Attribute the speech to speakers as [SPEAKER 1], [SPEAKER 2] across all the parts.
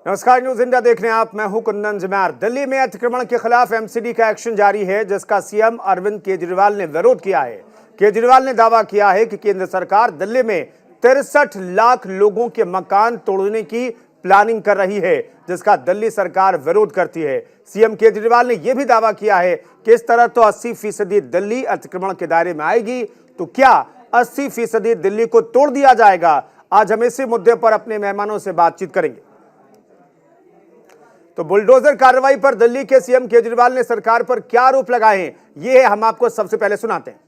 [SPEAKER 1] नमस्कार, news India देख रहे हैं आप। मैं हूं कुंदन जमैर। दिल्ली में अतिक्रमण के खिलाफ एमसीडी का एक्शन जारी है, जिसका सीएम अरविंद केजरीवाल ने विरोध किया है। केजरीवाल ने दावा किया है कि केंद्र सरकार दिल्ली में 63 लाख लोगों के मकान तोड़ने की प्लानिंग कर रही है, जिसका दिल्ली सरकार विरोध करती है। सीएम केजरीवाल ने यह भी दावा किया है कि इस तरह तो 80% दिल्ली अतिक्रमण के दायरे में आएगी, तो क्या 80% दिल्ली को तोड़ दिया जाएगा? आज हम इसी मुद्दे पर अपने मेहमानों से बातचीत करेंगे। तो बुलडोजर कार्रवाई पर दिल्ली के सीएम केजरीवाल ने सरकार पर क्या आरोप लगाए हैं, ये हम आपको सबसे पहले सुनाते हैं।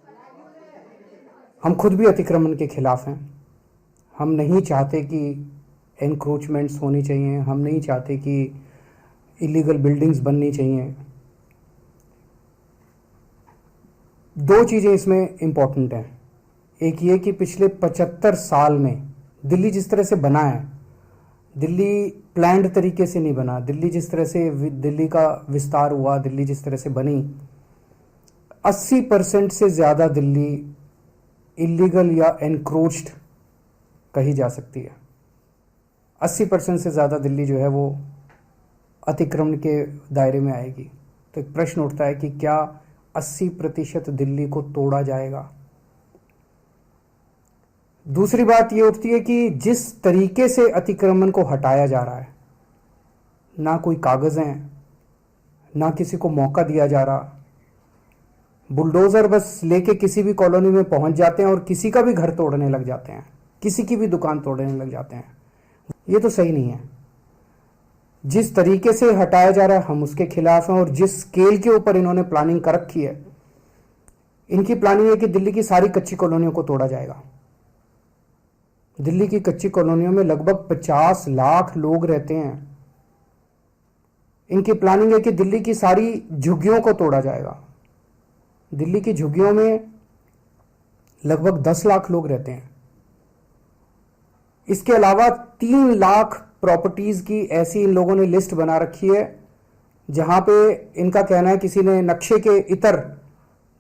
[SPEAKER 2] हम खुद भी अतिक्रमण के खिलाफ हैं। हम नहीं चाहते कि एनक्रोचमेंट्स होनी चाहिए, हम नहीं चाहते कि इलीगल बिल्डिंग्स बननी चाहिए। दो चीज़ें इसमें इम्पॉर्टेंट हैं। एक ये कि पिछले 75 साल में दिल्ली जिस तरह से बना है, दिल्ली प्लान्ड तरीके से नहीं बना। दिल्ली जिस तरह से दिल्ली का विस्तार हुआ, दिल्ली जिस तरह से बनी, 80% से ज़्यादा दिल्ली इलीगल या एनक्रोच्ड कही जा सकती है। 80% से ज़्यादा दिल्ली जो है वो अतिक्रमण के दायरे में आएगी। तो एक प्रश्न उठता है कि क्या 80% दिल्ली को तोड़ा जाएगा? दूसरी बात ये उठती है कि जिस तरीके से अतिक्रमण को हटाया जा रहा है, ना कोई कागज़ हैं, ना किसी को मौका दिया जा रहा। बुलडोज़र बस लेके किसी भी कॉलोनी में पहुंच जाते हैं और किसी का भी घर तोड़ने लग जाते हैं, किसी की भी दुकान तोड़ने लग जाते हैं। ये तो सही नहीं है। जिस तरीके से हटाया जा रहा है हम उसके खिलाफ हैं, और जिस स्केल के ऊपर इन्होंने प्लानिंग कर रखी है, इनकी प्लानिंग है कि दिल्ली की सारी कच्ची कॉलोनियों को तोड़ा जाएगा। दिल्ली की कच्ची कॉलोनियों में लगभग 50 लाख लोग रहते हैं। इनकी प्लानिंग है कि दिल्ली की सारी झुग्गियों को तोड़ा जाएगा। दिल्ली की झुग्गियों में लगभग 10 लाख लोग रहते हैं। इसके अलावा 3 लाख प्रॉपर्टीज की ऐसी इन लोगों ने लिस्ट बना रखी है, जहां पे इनका कहना है किसी ने नक्शे के इतर,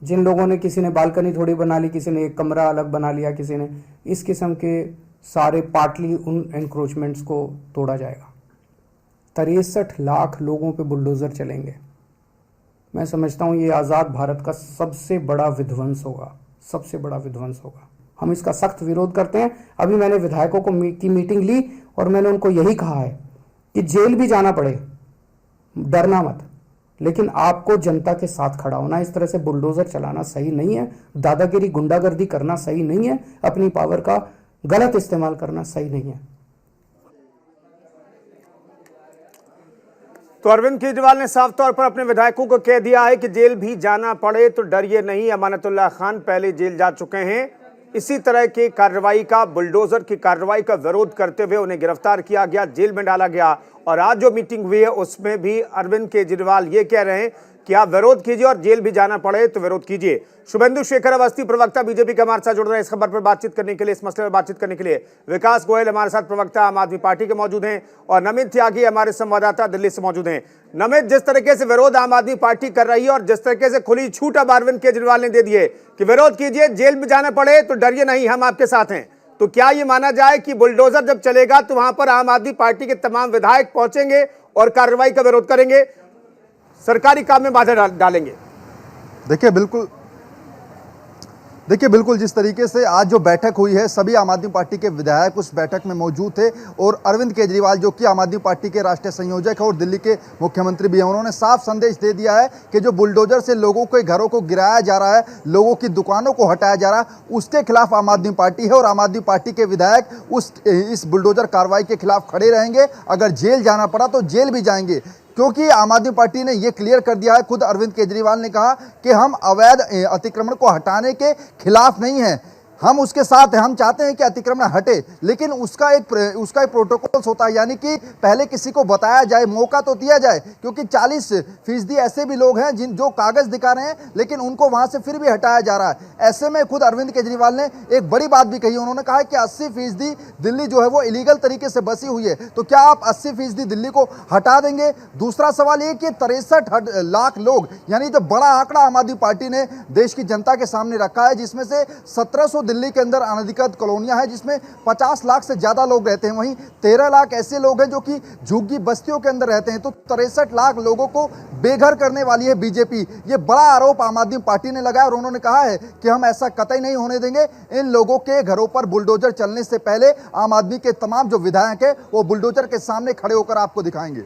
[SPEAKER 2] जिन लोगों ने, किसी ने बालकनी थोड़ी बना ली, किसी ने एक कमरा अलग बना लिया, किसी ने इस किस्म के सारे पार्टली उन एनक्रोचमेंट्स को तोड़ा जाएगा। 63 लाख लोगों पे बुलडोज़र चलेंगे। मैं समझता हूँ ये आज़ाद भारत का सबसे बड़ा विध्वंस होगा, सबसे बड़ा विध्वंस होगा। हम इसका सख्त विरोध करते हैं। अभी मैंने विधायकों की मीटिंग ली और मैंने उनको यही कहा है कि जेल भी जाना पड़े, डरना मत, लेकिन आपको जनता के साथ खड़ा होना। इस तरह से बुलडोज़र चलाना सही नहीं है। दादागिरी, गुंडागर्दी करना सही नहीं है। अपनी पावर का गलत इस्तेमाल करना सही नहीं है।
[SPEAKER 1] तो अरविंद केजरीवाल ने साफ तौर पर अपने विधायकों को कह दिया है कि जेल भी जाना पड़े तो डरिए नहीं। अमानतुल्लाह खान पहले जेल जा चुके हैं। इसी तरह की कार्रवाई का, बुलडोजर की कार्रवाई का विरोध करते हुए उन्हें गिरफ्तार किया गया, जेल में डाला गया। और आज जो मीटिंग हुई है उसमें भी अरविंद केजरीवाल ये कह रहे हैं कि आप विरोध कीजिए और जेल भी जाना पड़े तो विरोध कीजिए। शुभेंदु शेखर अवस्थी, प्रवक्ता बीजेपी के हमारे साथ जुड़ रहे हैं इस खबर पर बातचीत करने के लिए, इस मसले पर बातचीत करने के लिए। विकास गोयल हमारे साथ, प्रवक्ता आम आदमी पार्टी के मौजूद हैं, और नमित त्यागी हमारे संवाददाता दिल्ली से मौजूद हैं। नमित, जिस तरीके से विरोध आम आदमी पार्टी कर रही है और जिस तरीके से खुली छूट अब अरविंद केजरीवाल ने दे दी है कि विरोध कीजिए, जेल में जाना पड़े तो डरिए नहीं, हम आपके साथ हैं, तो क्या ये माना जाए कि बुलडोजर जब चलेगा तो वहां पर आम आदमी पार्टी के तमाम विधायक पहुंचेंगे और कार्रवाई का विरोध करेंगे, सरकारी काम में बाधा डालेंगे?
[SPEAKER 3] देखिए बिल्कुल जिस तरीके से आज जो बैठक हुई है, सभी आम आदमी पार्टी के विधायक उस बैठक में मौजूद थे, और अरविंद केजरीवाल जो कि आम आदमी पार्टी के राष्ट्रीय संयोजक है और दिल्ली के मुख्यमंत्री भी हैं, उन्होंने साफ संदेश दे दिया है कि जो बुलडोजर से लोगों के घरों को गिराया जा रहा है, लोगों की दुकानों को हटाया जा रहा है, उसके खिलाफ आम आदमी पार्टी है। और आम आदमी पार्टी के विधायक इस बुलडोजर कार्रवाई के खिलाफ खड़े रहेंगे। अगर जेल जाना पड़ा तो जेल भी जाएंगे, क्योंकि आम आदमी पार्टी ने यह क्लियर कर दिया है। खुद अरविंद केजरीवाल ने कहा कि हम अवैध अतिक्रमण को हटाने के खिलाफ नहीं हैं, हम उसके साथ हैं। हम चाहते हैं कि अतिक्रमण हटे, लेकिन उसका एक प्रोटोकॉल्स होता है, यानी कि पहले किसी को बताया जाए, मौका तो दिया जाए, क्योंकि 40% ऐसे भी लोग हैं जो कागज दिखा रहे हैं लेकिन उनको वहां से फिर भी हटाया जा रहा है। ऐसे में खुद अरविंद केजरीवाल ने एक बड़ी बात भी कही। उन्होंने कहा कि 80% दिल्ली जो है वो इलीगल तरीके से बसी हुई है, तो क्या आप 80% दिल्ली को हटा देंगे? दूसरा सवाल ये कि 63 लाख लोग, यानी जो बड़ा आंकड़ा आम आदमी पार्टी ने देश की जनता के सामने रखा है, जिसमें से 1700 दिल्ली के अंदर अनधिकृत कॉलोनियां हैं जिसमें 50 लाख से ज़्यादा लोग रहते हैं। वहीं 13 लाख ऐसे लोग हैं जो कि झुग्गी बस्तियों के अंदर रहते हैं। तो 63 लाख लोगों को बेघर करने वाली है बीजेपी। ये बड़ा आरोप आम आदमी पार्टी ने लगाया और उन्होंने कहा है कि हम ऐसा कतई नहीं होने देंगे। इन लोगों के घरों पर बुलडोजर चलने से पहले आम आदमी के तमाम जो विधायक हैं वो बुलडोजर के सामने खड़े होकर आपको दिखाएंगे।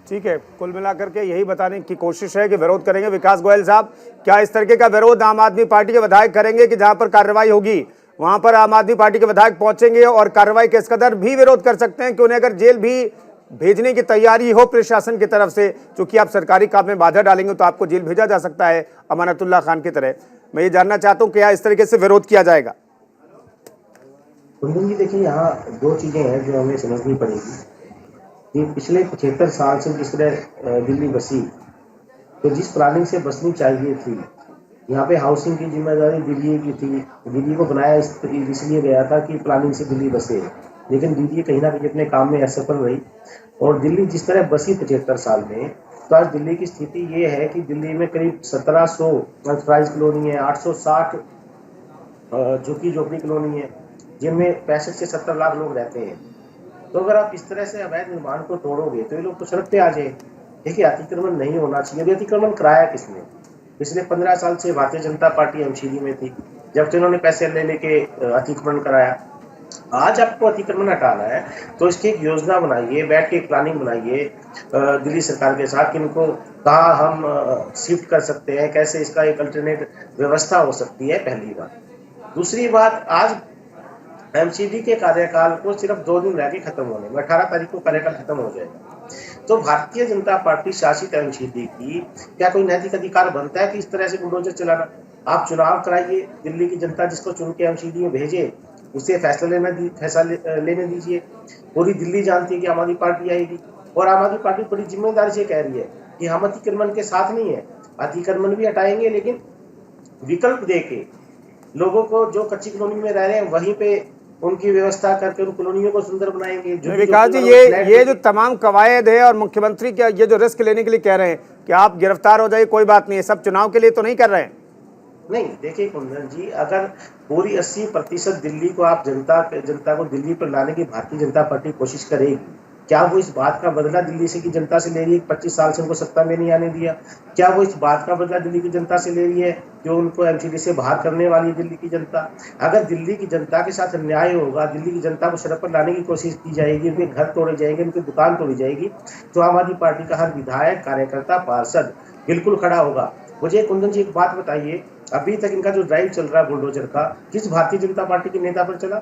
[SPEAKER 1] ठीक है, कुल मिलाकर के यही बताने की कोशिश है कि विरोध करेंगे। विकास गोयल साहब, क्या इस तरीके का विरोध आम आदमी पार्टी के विधायक करेंगे कि जहां पर कार्रवाई होगी वहां पर आम आदमी पार्टी के विधायक पहुंचेंगे और कार्रवाई के इस कदर भी विरोध कर सकते हैं कि उन्हें अगर जेल भी भेजने की तैयारी हो प्रशासन की तरफ से, क्योंकि आप सरकारी काम में बाधा डालेंगे तो आपको जेल भेजा जा सकता है अमानतुल्लाह खान की तरह। मैं ये जानना चाहता हूं क्या इस तरीके से विरोध किया जाएगा?
[SPEAKER 4] कुंदन जी, देखिए, यहाँ दो चीजें हैं जो हमें समझनी पड़ेगी कि पिछले 75 साल से जिस तरह दिल्ली बसी, तो जिस प्लानिंग से बसनी चाहिए थी, यहाँ पे हाउसिंग की जिम्मेदारी दिल्ली की थी। दिल्ली को बनाया इसलिए गया था कि प्लानिंग से दिल्ली बसे, लेकिन दिल्ली कहीं ना कहीं अपने काम में असफल रही। और दिल्ली जिस तरह बसी 75 साल में, तो आज दिल्ली की स्थिति ये है कि दिल्ली में करीब 1700 अनफ्राइज कॉलोनी है, 860 झुग्गी झोपड़ी कॉलोनी है, जिनमें 65 से 70 लाख लोग रहते हैं। तो अगर आप इस तरह से अवैध निर्माण को तोड़ोगे तो ये लोग तो सड़क पे आ जाए। देखिए, अतिक्रमण नहीं होना चाहिए। अतिक्रमण कराया किसने? पिछले 15 साल से भारतीय जनता पार्टी एमसीडी में थी, जब उन्होंने पैसे ले लेके अतिक्रमण कराया। आज आपको अतिक्रमण हटाना है तो इसकी एक योजना बनाइए, बैठ के एक प्लानिंग बनाइए दिल्ली सरकार के साथ कि इनको कहाँ हम शिफ्ट कर सकते हैं, कैसे इसका एक अल्टरनेट व्यवस्था हो सकती है, पहली बात। दूसरी बात, आज एमसीडी के कार्यकाल को सिर्फ 2 दिन रह के खत्म होने में, 18 तारीख को कार्यकाल खत्म हो जाएगा। तो भारतीय जनता पार्टी शासित एमसीडी की क्या कोई नैतिक अधिकार बनता है कि इस तरह से बुलडोजर चलाना? आप चुनाव कराइए, दिल्ली की जनता जिसको चुन के एमसीडी में भेजे उसे फैसला लेने दीजिए। पूरी दिल्ली जानती है कि आम आदमी पार्टी आएगी, और आम आदमी पार्टी बड़ी जिम्मेदारी से कह रही है कि हम अतिक्रमण के साथ नहीं है, अतिक्रमण भी हटाएंगे, लेकिन विकल्प देके लोगों को जो कच्ची कॉलोनी में रह रहे हैं वहीं पे उनकी व्यवस्था करके उन कॉलोनियों को सुंदर बनाएंगे।
[SPEAKER 1] विकास जी, ये जो तमाम कवायद है और मुख्यमंत्री क्या ये जो रिस्क लेने के लिए कह रहे हैं कि आप गिरफ्तार हो जाइए, कोई बात नहीं है, सब चुनाव के लिए तो नहीं कर रहे हैं?
[SPEAKER 4] नहीं, देखिए कुंदन जी, अगर पूरी 80% दिल्ली को आप जनता को दिल्ली पर लाने की भारतीय जनता पार्टी कोशिश करेगी, क्या वो इस बात का बदला दिल्ली से की जनता से ले रही है? 25 साल से उनको सत्ता में नहीं आने दिया। क्या वो इस बात का बदला दिल्ली की जनता से ले रही है जो उनको एमसीडी से बाहर करने वाली दिल्ली की जनता? अगर दिल्ली की जनता के साथ अन्याय होगा, दिल्ली की जनता को सड़क पर लाने की कोशिश की जाएगी, उनके घर तोड़े जाएंगे, उनकी दुकान तोड़ी जाएगी, तो आम आदमी पार्टी का हर विधायक, कार्यकर्ता, पार्षद बिल्कुल खड़ा होगा। मुझे कुंदन जी एक बात बताइए, अभी तक इनका जो ड्राइव चल रहा है बुलडोजर का, किस भारतीय जनता पार्टी के नेता पर चला?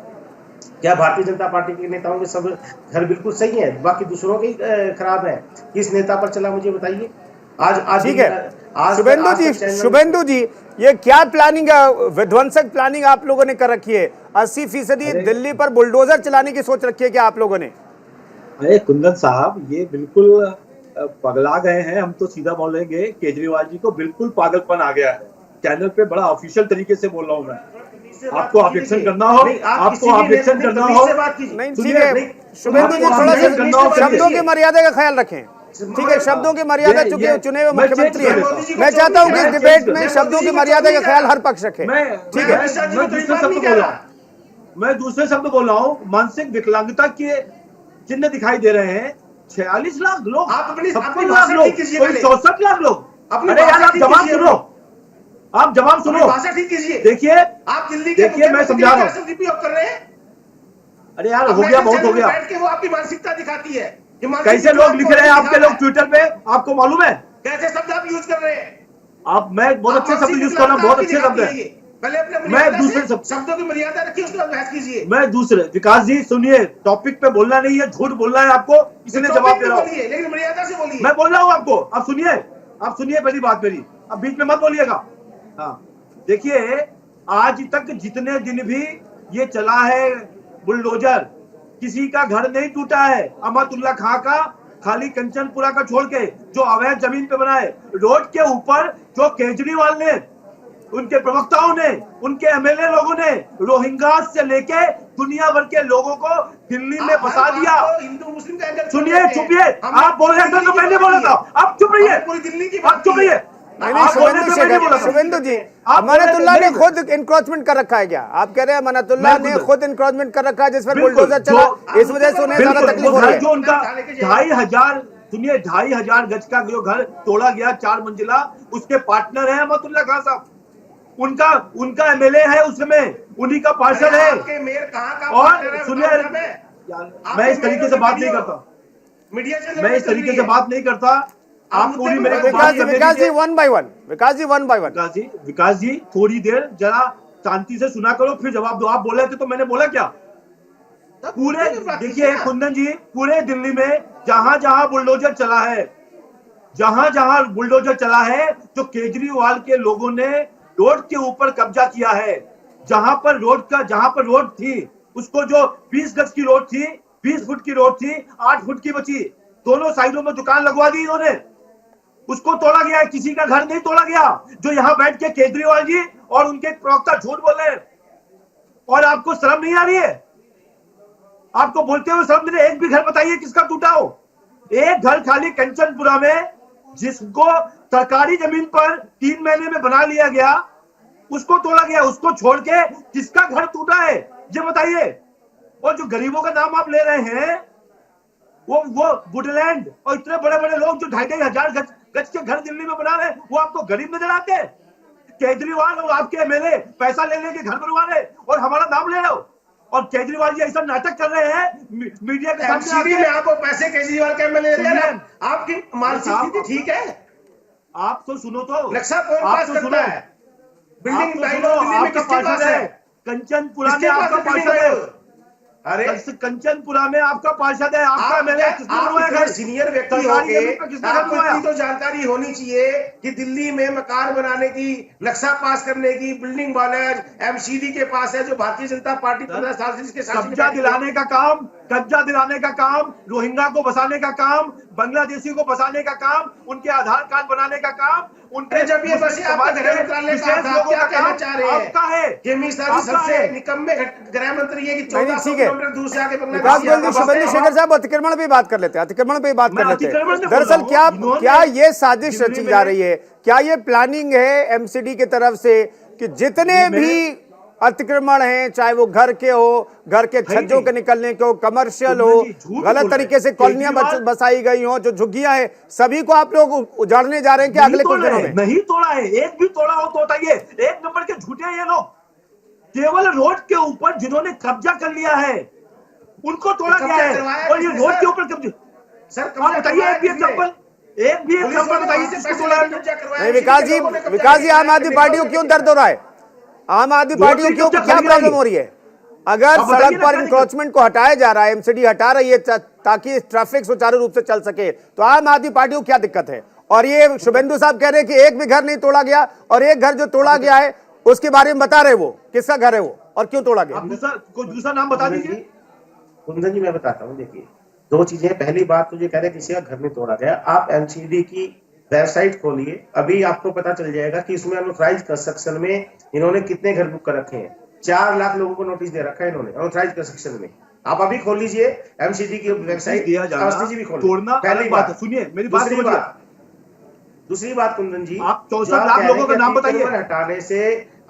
[SPEAKER 4] क्या भारतीय जनता पार्टी के नेताओं के सब घर बिल्कुल सही है, बाकी दूसरों के खराब है? किस नेता पर चला मुझे बताइए। आज ठीक है
[SPEAKER 1] शुभेंदु जी, ये क्या प्लानिंग, विध्वंसक प्लानिंग आप लोगों ने कर रखी है? 80% दिल्ली पर बुलडोजर चलाने की सोच रखी है क्या आप लोगों ने?
[SPEAKER 5] अरे कुंदन साहब, ये बिल्कुल पगला गए हैं। हम तो सीधा बोलेंगे, केजरीवाल जी को बिल्कुल पागलपन आ गया है। चैनल पे बड़ा ऑफिशियल तरीके से बोल रहा हूँ मैं। आपको ऑब्जेक्शन करना हो, आपको ऑब्जेक्शन करना हो,
[SPEAKER 1] नहीं ठीक है शुभेंदु जी, थोड़ा सा शब्दों की मर्यादा का ख्याल रखें। ठीक है, शब्दों की मर्यादा, चूंकि चुने हुए मुख्यमंत्री हैं, मैं चाहता हूं कि इस डिबेट में शब्दों की मर्यादा का ख्याल हर पक्ष रखे। ठीक है,
[SPEAKER 5] मैं दूसरे शब्द बोल रहा हूँ। मानसिक विकलांगता के चिन्ह दिखाई दे रहे हैं। 46 लाख लोग, 56 लाख लोग, 64 लाख लोग। अरे यार, आप जवाब सुनो, आप जवाब सुनो,
[SPEAKER 4] भाषा ठीक कीजिए।
[SPEAKER 5] देखिए,
[SPEAKER 4] आप दिल्ली के
[SPEAKER 5] देखिए, मैं समझा रहा हूँ।
[SPEAKER 4] कर रहे हैं।
[SPEAKER 5] अरे यार, हो गया, बहुत हो गया।
[SPEAKER 4] बैठ के वो आपकी मानसिकता दिखाती है।
[SPEAKER 5] कैसे लोग लिख रहे हैं आपके लोग ट्विटर पे, आपको मालूम है?
[SPEAKER 4] कैसे शब्द आप यूज कर रहे हैं?
[SPEAKER 5] आप, मैं बहुत अच्छे शब्द यूज कर रहा हूँ, बहुत अच्छे शब्द है।
[SPEAKER 4] पहले अपने
[SPEAKER 5] मैं दूसरे
[SPEAKER 4] शब्दों की मर्यादा रखिए, उसके बाद बहस कीजिए।
[SPEAKER 5] मैं दूसरे, विकास जी सुनिए, टॉपिक पे बोलना नहीं है, झूठ बोलना है आपको, इसलिए जवाब दे रहा हूँ।
[SPEAKER 4] लेकिन मर्यादा से बोलिए।
[SPEAKER 5] मैं बोल रहा हूँ आपको, आप सुनिए, आप सुनिए पहली बात मेरी, अब बीच में मत बोलिएगा। हाँ, देखिए, आज तक जितने दिन भी ये चला है बुलडोजर, किसी का घर नहीं टूटा है। अमातुल्लाह खां का खाली कंचनपुरा का छोड़ के जो अवैध जमीन पे बना है, रोड के ऊपर जो केजरीवाल ने, उनके प्रवक्ताओं ने, उनके एमएलए लोगों ने रोहिंग्या से लेके दुनिया भर के लोगों को दिल्ली में बसा दिया।
[SPEAKER 4] हिंदू मुस्लिम का
[SPEAKER 5] सुनिए, चुपिए, आप बोल रहे थे तो मैंने बोला था, आप चुप रहिए,
[SPEAKER 4] पूरी दिल्ली की
[SPEAKER 5] आप चुप रहिए,
[SPEAKER 1] नहीं, शुभेंदु जी, अमानतुल्लाह ने खुद इंक्रोचमेंट कर रखा है क्या? आप कह रहे हैं अमानतुल्लाह ने खुद इंक्रोचमेंट कर रखा है जिस पर बुलडोजर चला, इस वजह से उन्हें ज्यादा तकलीफ हो रही है?
[SPEAKER 5] जो उनका 2,500 सुनिए 2,500 गज का जो घर तोड़ा गया 4 मंजिला, उसके पार्टनर है अहमदुल्लाह खान साहब, उनका एमएलए है, उसमें उन्हीं का पार्षद है। और सुनिए, मैं इस तरीके से बात नहीं करता, मैं इस तरीके से बात नहीं करता। आप पूरी मेरे
[SPEAKER 1] विकास जी वन बाय वन,
[SPEAKER 5] विकास जी थोड़ी देर जरा शांति से सुना करो, फिर जवाब दो। आप बोले थे तो मैंने बोला क्या? पूरे देखिए कुंदन जी, पूरे दिल्ली में जहां जहां बुलडोजर चला है, तो केजरीवाल के लोगों ने रोड के ऊपर कब्जा किया है। जहां पर रोड थी, उसको जो 20 गज की रोड थी, 20 फुट की रोड थी, 8 फुट की बची, दोनों साइडों में दुकान लगवा दी इन्होंने, उसको तोड़ा गया है। किसी का घर नहीं तोड़ा गया। जो यहां बैठ के केजरीवाल जी और उनके प्रवक्ता झूठ बोल रहे हैं, और आपको शर्म नहीं आ रही है? आपको बोलते हुए शर्म नहीं? एक भी घर बताइए किसका टूटा हो? एक घर खाली कंचनपुरा में, जिसको सरकारी जमीन पर 3 महीने में बना लिया गया, उसको तोड़ा गया। उसको छोड़ के किसका घर टूटा है ये बताइए। और जो गरीबों का नाम आप ले रहे हैं, वो वुडलैंड और इतने बड़े बड़े लोग जो 2,500 गज के घर दिल्ली में बना रहे हैं, वो आपको गरीब नजर आते हैं? केजरीवाल और आपके एमएलए पैसा ले लेके घर बनवा रहे और हमारा नाम ले रहे हो, और केजरीवाल जी ऐसा नाटक कर रहे हैं मीडिया के सामने
[SPEAKER 6] में। आपको पैसे केजरीवाल के एमएलए दे रहे हैं, आपकी मानसिक स्थिति ठीक है?
[SPEAKER 5] आप तो सुनो, तो
[SPEAKER 6] नक्शा कौन पास करता है? बिल्डिंग दिल्ली में किसके पास है?
[SPEAKER 5] कंचनपुरा में आपका पार्षद है। अरे कंचनपुरा में आपका पार्षद है, आपका एमएलए। किसने बनवाया घर?
[SPEAKER 6] सीनियर व्यक्ति हो के आपको इतनी तो जानकारी होनी चाहिए कि दिल्ली में मकान बनाने की, नक्शा पास करने की, बिल्डिंग बनाना एमसीडी के पास है, जो भारतीय जनता पार्टी 15 साल से जिसके साथ
[SPEAKER 5] कब्जा दिलाने का काम, रोहिंग्या को बसाने का काम, बांग्लादेशी को बसाने का काम, उनके आधार कार्ड बनाने का काम, उनके
[SPEAKER 6] जब ये बस आपका गृह मंत्रालय का क्या कहना चाह रहे हैं?
[SPEAKER 5] आपका है
[SPEAKER 6] कि मिश्रा जी सबसे निकम्मे गृह मंत्री है कि 1400 किलोमीटर दूर से आके
[SPEAKER 1] विकास गोयल जी, शुभेंदु शेखर साहब, अतिक्रमण पे बात कर लेते हैं, दरअसल क्या ये साजिश रची जा रही है? क्या ये प्लानिंग है एमसीडी की तरफ से कि जितने भी अतिक्रमण हैं, चाहे वो घर के हो, घर के छज्जों के निकलने के हो, कमर्शियल हो, गलत तरीके से कॉलोनियां बसाई गई हो, जो झुग्गियां हैं, सभी को आप लोग उजाड़ने जा रहे हैं कि अगले कुछ दिनों में?
[SPEAKER 5] नहीं तोड़ा है, एक भी तोड़ा हो तो बताइए। एक नंबर के झूठे हैं ये लोग। केवल रोड के ऊपर जिन्होंने कब्जा कर लिया है उनको तोड़ा गया है, और ये रोड के ऊपर कब्जा। सर बताइए, एक भी एग्जांपल बताइए जिसको तोड़ा है।
[SPEAKER 1] विकास जी, आम आदमी पार्टी को क्यों दर्द हो रहा है? आम आदमी पार्टी को क्यों, क्या प्रॉब्लम हो रही है? अगर सड़क पर इंक्रोचमेंट को हटाया जा रहा है, एमसीडी हटा रही है ताकि ट्रैफिक सुचारू रूप से चल सके, तो आम आदमी पार्टी को क्या दिक्कत है? और ये शुभेंदु साहब कह रहे हैं कि एक भी घर नहीं तोड़ा गया, और एक घर जो तोड़ा गया है उसके बारे में बता रहे, वो किसका घर है वो और क्यों तोड़ा गया?
[SPEAKER 5] कोई दूसरा नाम बता दीजिए।
[SPEAKER 4] कुंदन जी, मैं बताता हूँ। देखिए, 2 चीजें। पहली बात तो ये कह रहे किसी का घर नहीं तोड़ा गया। आप एमसीडी की वेबसाइट खोलिए, अभी आपको पता चल जाएगा कि इसमें अनऑथराइज्ड कंस्ट्रक्शन में इन्होंने कितने घर बुक कर रखे हैं। 4 लाख लोगों को नोटिस दे रखा है इन्होंने अनऑथराइज्ड कंस्ट्रक्शन में। आप अभी खोल लीजिए एमसीडी की वेबसाइट, भी
[SPEAKER 5] तोड़ना पहली बात। सुनिए मेरी बात,
[SPEAKER 4] दूसरी बात कुंदन जी,
[SPEAKER 5] आप 64 लाख लोगों का नाम बताइए।
[SPEAKER 4] हटाने से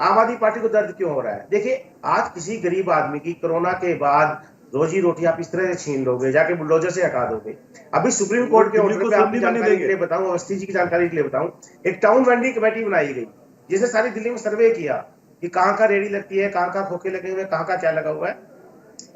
[SPEAKER 4] आम आदमी पार्टी को दर्द क्यों हो रहा है? देखिए, आज किसी गरीब आदमी की कोरोना के बाद रोजी रोटी आप इस तरह से छीन लोगे, जाके बुलडोजर से हटा दोगे। अभी सुप्रीम कोर्ट के ऑर्डर पे आपकी जानकारी के लिए बताऊं, अवस्थी जी की जानकारी के लिए बताऊं, एक टाउन वेंडिंग कमेटी बनाई गई, जिसे सारी दिल्ली में सर्वे किया कि कहाँ का रेडी लगती है, कहाँ का खोखे लगे हुए, कहाँ का क्या लगा हुआ है।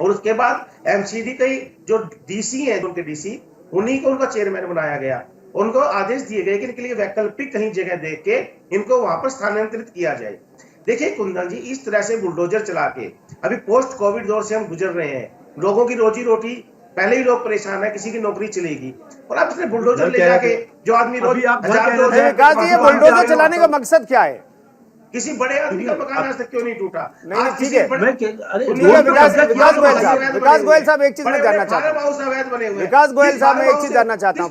[SPEAKER 4] और उसके बाद एमसीडी के जो डीसी है, उनके डीसी, उन्हीं को उनका चेयरमैन बनाया गया। उनको आदेश दिए गए कि इनके लिए वैकल्पिक कहीं जगह देख के इनको वहां पर स्थानांतरित किया जाए। देखिए कुंदन जी, इस तरह से बुलडोजर चला के अभी पोस्ट कोविड दौर से हम गुजर रहे हैं। लोगों की रोजी रोटी, पहले ही लोग परेशान है, किसी की नौकरी चलेगी, और अब इसने बुलडोजर ले जाके जो आदमी रोज
[SPEAKER 1] विकास जी, ये बुलडोजर चलाने का मकसद क्या है?
[SPEAKER 6] किसी बड़े आदमी का मकान आज तक क्यों नहीं टूटा?
[SPEAKER 1] नहीं, ठीक है। विकास गोयल साहब, एक चीज मैं जानना चाहता हूँ। विकास गोयल साहब, मैं एक चीज जानना चाहता हूँ।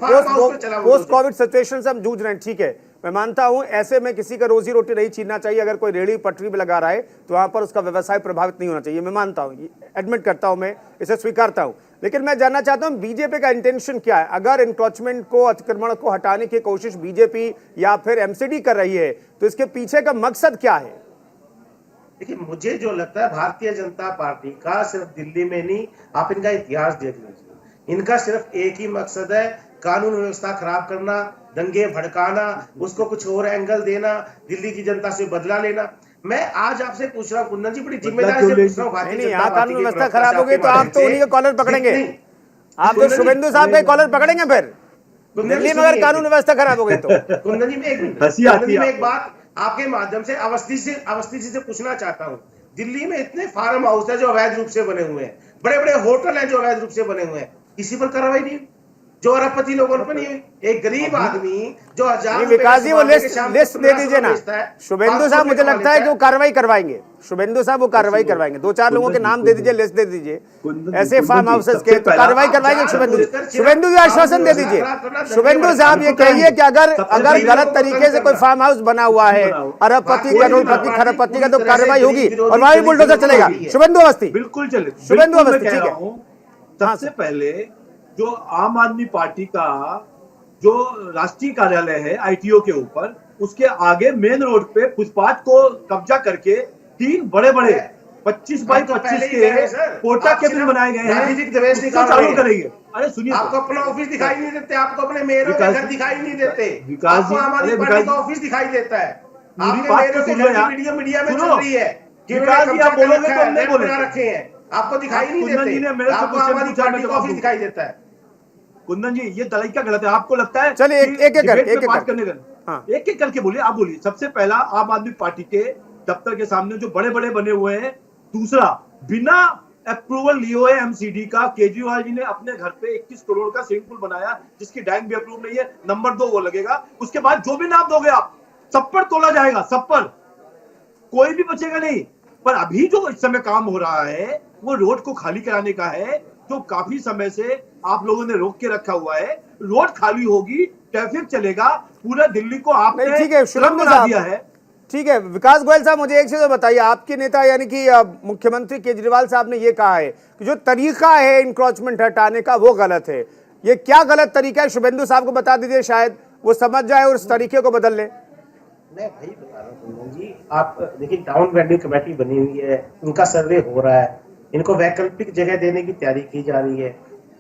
[SPEAKER 1] पोस्ट कोविड सिचुएशन से हम जूझ रहे हैं, ठीक है, मैं मानता हूं, ऐसे में किसी का रोजी रोटी नहीं छीनना चाहिए। अगर कोई रेहड़ी पटरी पे लगा रहा है तो वहां पर उसका व्यवसाय प्रभावित नहीं होना चाहिए, मैं मानता हूं, एडमिट करता हूं, मैं इसे स्वीकारता हूं। लेकिन मैं जानना चाहता हूं बीजेपी का इंटेंशन क्या है? अगर इंक्रोचमेंट को, अतिक्रमण को हटाने की कोशिश बीजेपी या फिर एमसीडी कर रही है तो इसके पीछे का मकसद क्या है?
[SPEAKER 6] देखिए, मुझे जो लगता है भारतीय जनता पार्टी का सिर्फ दिल्ली में नहीं, आप इनका इतिहास देख लीजिए, इनका सिर्फ एक ही मकसद है, कानून व्यवस्था खराब करना, दंगे भड़काना, उसको कुछ और एंगल देना, दिल्ली की जनता से बदला लेना। मैं आज आपसे पूछ रहा हूँ कुंदन जी, बड़ी जिम्मेदारी से पूछ रहा हूँ, भारतीय जनता पार्टी
[SPEAKER 1] कानून व्यवस्था खराब हो गई तो आप तो उन्हीं का कॉलर पकड़ेंगे, आप तो शुभेंदु साहब का कॉलर पकड़ेंगे फिर दिल्ली में अगर कानून व्यवस्था खराब हो गई तो।
[SPEAKER 6] कुंदन जी, मैं एक बात आपके माध्यम से अवस्थी जी से पूछना चाहता हूँ। दिल्ली में इतने फार्म हाउस है जो अवैध रूप से बने हुए हैं, बड़े बड़े होटल हैं जो अवैध रूप से बने हुए हैं, किसी पर कार्रवाई नहीं, जो अरबपति लोगों पर नहीं हुई। एक गरीब आदमी जो हजार
[SPEAKER 1] विकास जी वो लिस्ट दे दीजिए ना। शुभेंदु साहब मुझे लगता है कि वो कार्रवाई करवाएंगे, शुभेंदु साहब वो कार्रवाई करवाएंगे, 2-4 लोगों के नाम दे दीजिए, लिस्ट दे दीजिए ऐसे फार्म हाउसेस के, तो कार्रवाई करवाएंगे। शुभेंदु जी आश्वासन दे दीजिए। शुभेंदु साहब ये कहिए कि अगर गलत तरीके से कोई फार्म हाउस बना हुआ है अरबपति, करोड़पति, खरबपति का, तो कार्रवाई होगी और वहां भी बुलडोजर चलेगा। शुभेंदु अवस्थी,
[SPEAKER 5] बिल्कुल चले,
[SPEAKER 1] शुभेंदु अवस्थी, ठीक है।
[SPEAKER 5] सबसे पहले जो आम आदमी पार्टी का जो राष्ट्रीय कार्यालय है आईटीओ के ऊपर, उसके आगे मेन रोड पे फुटपाथ को कब्जा करके 3 बड़े-बड़े 25 बाई 25 के कोटा केबिन बनाए गए हैं, चालू करेंगे। अरे सुनिए,
[SPEAKER 6] आपको अपना ऑफिस दिखाई नहीं देते, आपको अपने मेयरों के घर दिखाई नहीं देते, आपको आम आदमी पार्टी का ऑफिस दिखाई देता है, आपके मेयरों के घर की मीडिया में चल रही है,
[SPEAKER 5] आप बोलोगे तो हम नहीं बोले,
[SPEAKER 6] रखे हैं, आपको दिखाई नहीं देते, आपको आम आदमी पार्टी का ऑफिस दिखाई देता है।
[SPEAKER 5] कुंदन जी, ये दलाई क्या गलत है? आपको लगता है?
[SPEAKER 1] चलिए एक
[SPEAKER 5] बात करने का, एक करके बोलिए, आप बोलिए। सबसे पहला, आम आदमी पार्टी के दफ्तर के सामने जो बड़े बड़े बने हुए हैं। दूसरा, बिना अप्रूवल लिए हुए एमसीडी का केजरीवाल जी ने अपने घर पे 21 करोड़ का स्विमिंग पूल बनाया, जिसकी डैंग भी अप्रूव नहीं है। नंबर 2 वो लगेगा। उसके बाद जो भी नाम दोगे आप, सब पर तोला जाएगा, सब पर, कोई भी बचेगा नहीं। पर अभी जो इस समय काम हो रहा है वो रोड को खाली कराने का है, जो काफी समय से आप लोगों ने रोक के रखा हुआ है। रोड खाली होगी, ट्रैफिक चलेगा, पूरा दिल्ली को आपने
[SPEAKER 1] ठीक है, शुभेंदु
[SPEAKER 5] बना दिया है।
[SPEAKER 1] ठीक है, विकास गोयल साहब मुझे एक चीज बताइए, आपके नेता यानी कि मुख्यमंत्री केजरीवाल साहब ने ये कहा है कि जो तरीका है इंक्रोचमेंट हटाने का वो गलत है। ये क्या गलत तरीका है? शुभेंदु साहब को बता दीजिए, शायद वो समझ जाए और उस तरीके को बदल ले।
[SPEAKER 6] मैं भाई बता रहा हूँ कुंदन जी, आप देखिए, टाउन वेंडिंग कमेटी बनी हुई है, उनका सर्वे हो रहा है, इनको वैकल्पिक जगह देने की तैयारी की जा रही है।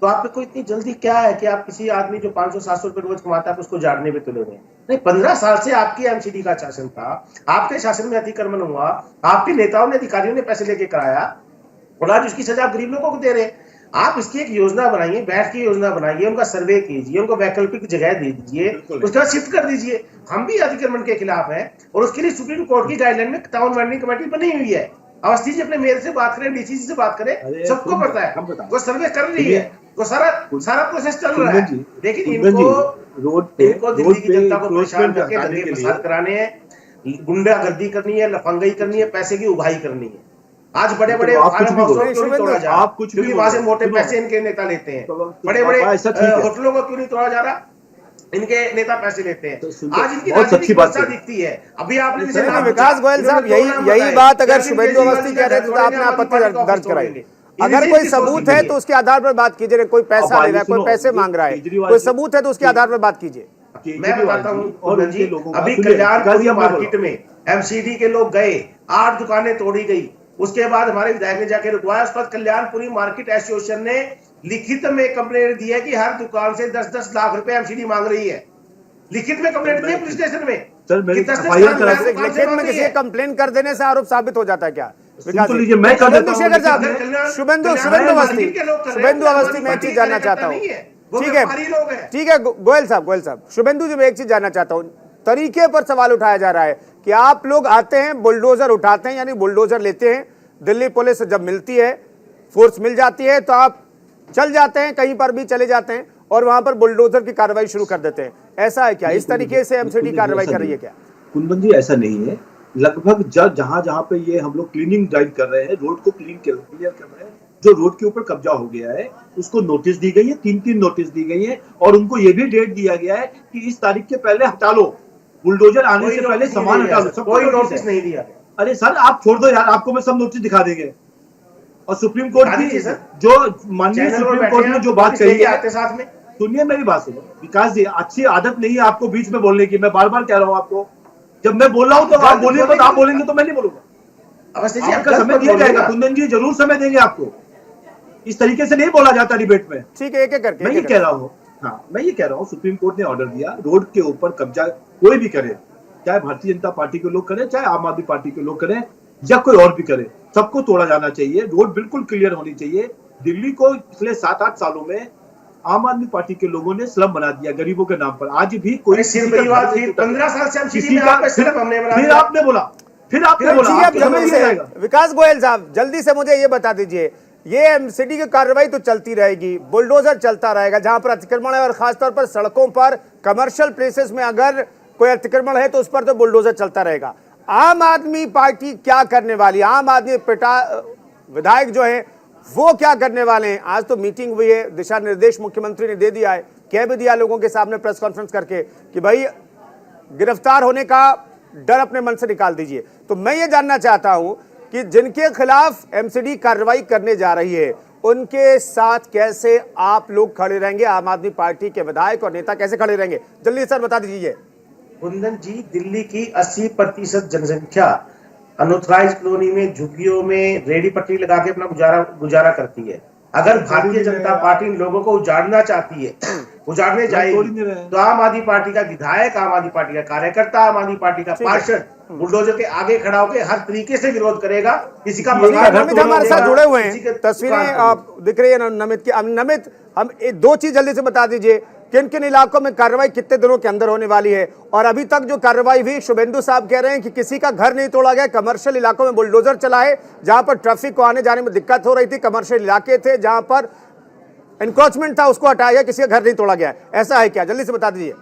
[SPEAKER 6] तो आप पे कोई इतनी जल्दी क्या है कि आप किसी आदमी जो 500-700 रुपए रोज कमाता है उसको झाड़ने पे तुले हुए हैं? नहीं, 15 साल से आपकी एमसीडी का शासन था, आपके शासन में अतिक्रमण हुआ, आपके नेताओं ने, अधिकारियों ने पैसे लेके कराया और आज उसकी सजा गरीब लोगों को दे रहे हैं। आप इसकी एक योजना बनाइए, बैठ की योजना बनाइए, उनका सर्वे कीजिए, उनको वैकल्पिक जगह दे दीजिए, उसके बाद शिफ्ट कर दीजिए। हम भी अतिक्रमण के खिलाफ हैं और उसके लिए सुप्रीम कोर्ट की गाइडलाइन में टाउन वेंडिंग कमेटी बनी हुई है। अवस्थी जी अपने मेयर से बात करें, डीसी से बात करें, सबको पता है, वो सर्वे कर रही है, वो सारा प्रोसेस चल रहा है। लेकिन इनको दिल्ली की जनता को परेशान करके दंगे फसाद कराने हैं, गुंडागर्दी करनी है, लफंगई करनी है, पैसे की उभाई करनी है। आज बड़े बड़े फार्म हाउसों को क्यों नहीं तोड़ा जा रहा? क्योंकि वहां से मोटे पैसे इनके नेता लेते हैं। बड़े बड़े होटलों को क्यों नहीं तोड़ा जा रहा? इनके नेता पैसे लेते हैं। आज इनकी राजनीतिक वर्षा दिखती है। अभी आपने
[SPEAKER 1] विकास गोयल साहब यही बात अगर शुभेंदु अवस्थी कह रहे थे तो आपने आपत्ति दर्ज कराई। अगर कोई सबूत है तो उसके आधार पर बात कीजिए। कोई पैसा ले रहा है, कोई पैसे मांग रहा है, कोई सबूत है तो उसके आधार पर बात कीजिए।
[SPEAKER 6] मैं बताता हूँ अभी कल्याणपुरी मार्केट में एमसीडी के लोग गए, 8 दुकानें तोड़ी गई। उसके बाद हमारे विधायक ने जाके रुकवाया। उसके बाद कल्याणपुरी मार्केट एसोसिएशन ने लिखित में कंप्लेंट दी है कि हर दुकान से 10-10 लाख रुपए एमसीडी मांग रही है। लिखित में कंप्लेंट दी है पुलिस स्टेशन में।
[SPEAKER 1] लिखित में किसी कंप्लेंट कर देने से आरोप साबित हो जाता है क्या? शुभेंदु अवस्थी मैं एक चीज जानना चाहता हूँ। ठीक है गोयल साहब, शुभेंदु जी मैं एक चीज जानना चाहता हूँ। तरीके पर सवाल उठाया जा रहा है कि आप लोग आते हैं, बुलडोजर उठाते हैं, यानी बुलडोजर लेते हैं, दिल्ली पुलिस जब मिलती है, फोर्स मिल जाती है तो आप चल जाते हैं, कहीं पर भी चले जाते हैं और वहां पर बुलडोजर की कार्रवाई शुरू कर देते हैं। ऐसा है क्या? इस तरीके से एमसीडी कार्रवाई कर रही है क्या?
[SPEAKER 5] कुंदन जी, ऐसा नहीं है। लगभग जहां जहां पे ये हम लोग क्लीनिंग ड्राइव कर रहे हैं, रोड को क्लियर कर रहे हैं, जो रोड के ऊपर कब्जा हो गया है उसको नोटिस दी गई है, 3 नोटिस दी गई है और उनको ये भी डेट दिया गया है कि इस तारीख के पहले हटा लो, बुलडोजर आने से पहले सामान हटा लो।
[SPEAKER 6] कोई नोटिस नहीं दिया।
[SPEAKER 5] अरे सर आप छोड़ दो यार, आपको मैं सब नोटिस दिखा देंगे और सुप्रीम कोर्ट
[SPEAKER 6] दिखा
[SPEAKER 5] की
[SPEAKER 6] दीजिए सर।
[SPEAKER 5] जो माननीय
[SPEAKER 6] चैनल पर
[SPEAKER 5] सुप्रीम
[SPEAKER 6] बैठे
[SPEAKER 5] कोर्ट
[SPEAKER 6] हैं,
[SPEAKER 5] ने जो बात
[SPEAKER 6] पुलिस
[SPEAKER 5] कही
[SPEAKER 6] लेके
[SPEAKER 5] है,
[SPEAKER 6] आते साथ में।
[SPEAKER 5] सुनिए मेरी बात सुनो विकास जी, अच्छी आदत नहीं है आपको बीच में बोलने की। मैं बार बार कह रहा हूं आपको, जब मैं बोल रहा हूं तो आप बोलिए, तो आप बोलेंगे तो मैं नहीं बोलूंगा।
[SPEAKER 6] अवस्थी जी, आप
[SPEAKER 5] आपका
[SPEAKER 6] गलत
[SPEAKER 5] समय
[SPEAKER 6] मत
[SPEAKER 5] दिया जाएगा,
[SPEAKER 6] बोलिएगा।
[SPEAKER 5] कुंदन जी जरूर समय देंगे आपको। इस तरीके से नहीं बोला जाता डिबेट में।
[SPEAKER 1] ठीक है, एक एक करके
[SPEAKER 5] मैं ये कह रहा हूँ, हाँ मैं ये कह रहा हूँ, सुप्रीम कोर्ट ने ऑर्डर दिया, रोड के ऊपर कब्जा कोई भी करे, चाहे भारतीय जनता पार्टी के लोग करें, चाहे आम आदमी पार्टी के लोग करें, या कोई और भी करे, सबको तोड़ा जाना चाहिए। रोड बिल्कुल क्लियर होनी चाहिए। दिल्ली को पिछले 7-8 सालों में आम आदमी पार्टी के लोगों ने स्लम बना दिया गरीबों के नाम पर। आज भी कोई
[SPEAKER 6] अरे सिर्फ ये बात थी, 15 साल से हम सिटी में आप पे सिर्फ हमने बना
[SPEAKER 5] फिर
[SPEAKER 6] दिया।
[SPEAKER 5] आपने बोला, फिर आपने बोला,
[SPEAKER 1] ठीक है, अब
[SPEAKER 5] आपके समय
[SPEAKER 1] जल्दी
[SPEAKER 5] दिया
[SPEAKER 1] से
[SPEAKER 5] जाएगा।
[SPEAKER 1] विकास गोयल साहब जल्दी से मुझे ये बता दीजिए, ये एमसीडी की कार्रवाई तो चलती रहेगी, बुलडोजर चलता रहेगा जहां पर अतिक्रमण है, और खासतौर पर सड़कों पर कमर्शियल प्लेसेस में अगर कोई अतिक्रमण है तो उस पर तो बुलडोजर चलता रहेगा। आम आदमी पार्टी क्या करने वाली, आम आदमी विधायक जो है वो क्या करने वाले हैं? आज तो मीटिंग हुई है, दिशा निर्देश मुख्यमंत्री ने दे दिया है, कह भी दिया लोगों के सामने प्रेस कॉन्फ्रेंस करके कि भाई गिरफ्तार होने का डर अपने मन से निकाल दीजिए। तो मैं ये जानना चाहता हूं कि जिनके खिलाफ एमसीडी कार्रवाई करने जा रही है उनके साथ कैसे आप लोग खड़े रहेंगे, आम आदमी पार्टी के विधायक और नेता कैसे खड़े रहेंगे? जल्दी सर बता दीजिए।
[SPEAKER 6] कुंदन जी, दिल्ली की 80% जनसंख्या अनऑथराइज कॉलोनी में, झुग्गियों में रेडी पट्टी लगा के अपना गुजारा करती है। अगर भारतीय जनता पार्टी इन लोगों को उजाड़ना चाहती है, उजाड़ने जाएगी, तो आम आदमी पार्टी का विधायक, आम आदमी पार्टी का कार्यकर्ता, आम आदमी पार्टी का पार्षद बुलडोजर के आगे खड़ा होकर हर तरीके से विरोध करेगा। किसी का
[SPEAKER 1] नमित हमारे साथ जुड़े हुए हैं, तस्वीरें आप दिख रही है नमित की। नमित, हम दो चीज जल्दी से बता दीजिए, किन किन इलाकों में कार्रवाई कितने दिनों के अंदर होने वाली है? और अभी तक जो कार्रवाई हुई, शुभेंदु साहब कह रहे हैं कि किसी का घर नहीं तोड़ा गया, कमर्शियल इलाकों में बुलडोजर चला है जहां पर ट्रैफिक को आने जाने में दिक्कत हो रही थी, कमर्शियल इलाके थे जहां पर एनक्रोचमेंट था उसको हटाया गया, किसी का घर नहीं तोड़ा गया। ऐसा है क्या? जल्दी से बता दीजिए।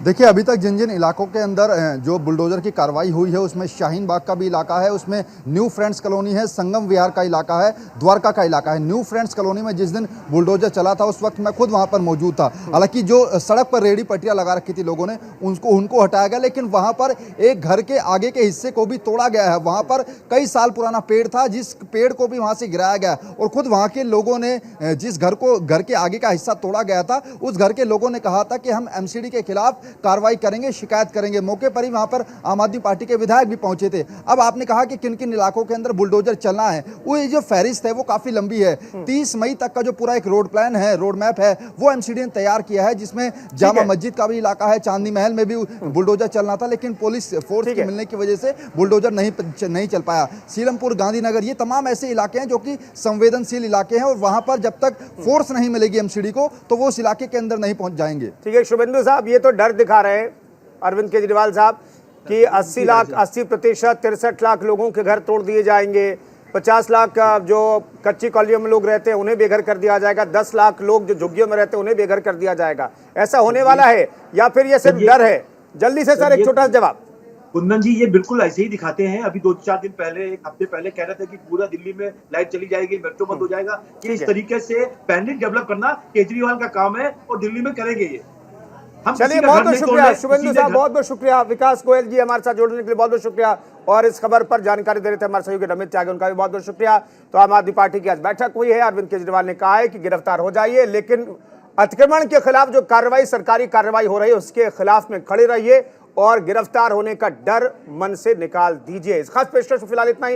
[SPEAKER 3] देखिए, अभी तक जिन जिन इलाकों के अंदर जो बुलडोजर की कार्रवाई हुई है उसमें शाहीन बाग का भी इलाका है, उसमें न्यू फ्रेंड्स कॉलोनी है, संगम विहार का इलाका है, द्वारका का इलाका है। न्यू फ्रेंड्स कॉलोनी में जिस दिन बुलडोजर चला था उस वक्त मैं खुद वहां पर मौजूद था। हालांकि जो सड़क पर रेडी पट्टियां लगा रखी थी लोगों ने, उनको हटाया गया, लेकिन वहां पर एक घर के आगे के हिस्से को भी तोड़ा गया है। वहां पर कई साल पुराना पेड़ था, जिस पेड़ को भी वहां से गिराया गया, और खुद वहां के लोगों ने जिस घर के आगे का हिस्सा तोड़ा गया था, उस घर के लोगों ने कहा था कि हम एमसीडी के खिलाफ कार्रवाई करेंगे, शिकायत करेंगे। मौके पर ही वहां पर आम आदमी पार्टी के विधायक भी पहुंचे थे। अब आपने कहा कि किन किन इलाकों के अंदर बुलडोजर चलना है, वो ये जो फहरिस्त है वो काफी लंबी है। 30 मई तक का जो पूरा एक रोड प्लान है, रोड मैप है, वो एमसीडी ने तैयार किया है, जिसमें जामा मस्जिद का भी इलाका है, चांदनी महल में भी बुलडोजर चलना था, लेकिन पुलिस फोर्स के मिलने की वजह से बुलडोजर नहीं चल पाया। सीलमपुर, गांधीनगर, ये तमाम ऐसे इलाके हैं जो कि संवेदनशील इलाके हैं, और वहां पर जब तक फोर्स नहीं मिलेगी एमसीडी को तो वो उस इलाके के अंदर नहीं पहुंच जाएंगे।
[SPEAKER 1] ठीक है शुभेंदु साहब, ये तो डर दिखा रहे हैं अरविंद केजरीवाल साहब कि 80% 63 लाख लोगों के घर तोड़ दिए जाएंगे, 50 लाख जो कच्ची कॉलोनियों में लोग रहते हैं उन्हें बेघर कर दिया जाएगा, 10 लाख लोग जो झुग्गियों में रहते हैं उन्हें बेघर कर दिया जाएगा। ऐसा होने वाला है या फिर ये सिर्फ डर है? जल्दी से सर एक छोटा सा जवाब।
[SPEAKER 5] कुंदन जी, ये बिल्कुल ऐसे ही दिखाते हैं। अभी 2-4 दिन पहले, एक हफ्ते पहले कह रहे थे कि पूरा दिल्ली में लाइट चली जाएगी, मेट्रो बंद हो जाएगा। इस तरीके से पैनिक डेवलप करना केजरीवाल का काम है और दिल्ली में करेंगे ये।
[SPEAKER 1] चलिए, बहुत बहुत शुक्रिया शुभेंदु साहब, बहुत बहुत शुक्रिया। विकास गोयल जी हमारे साथ जुड़ने के लिए बहुत बहुत शुक्रिया, और इस खबर पर जानकारी दे रहे थे हमारे सहयोगी रमित त्यागी, उनका भी बहुत बहुत शुक्रिया। तो आम आदमी पार्टी की आज बैठक हुई है, अरविंद केजरीवाल ने कहा है कि गिरफ्तार हो जाइए, लेकिन अतिक्रमण के खिलाफ जो कार्रवाई, सरकारी कार्रवाई हो रही है उसके खिलाफ में खड़े रहिए और गिरफ्तार होने का डर मन से निकाल दीजिए। इस खास पेशकश में फिलहाल इतना ही।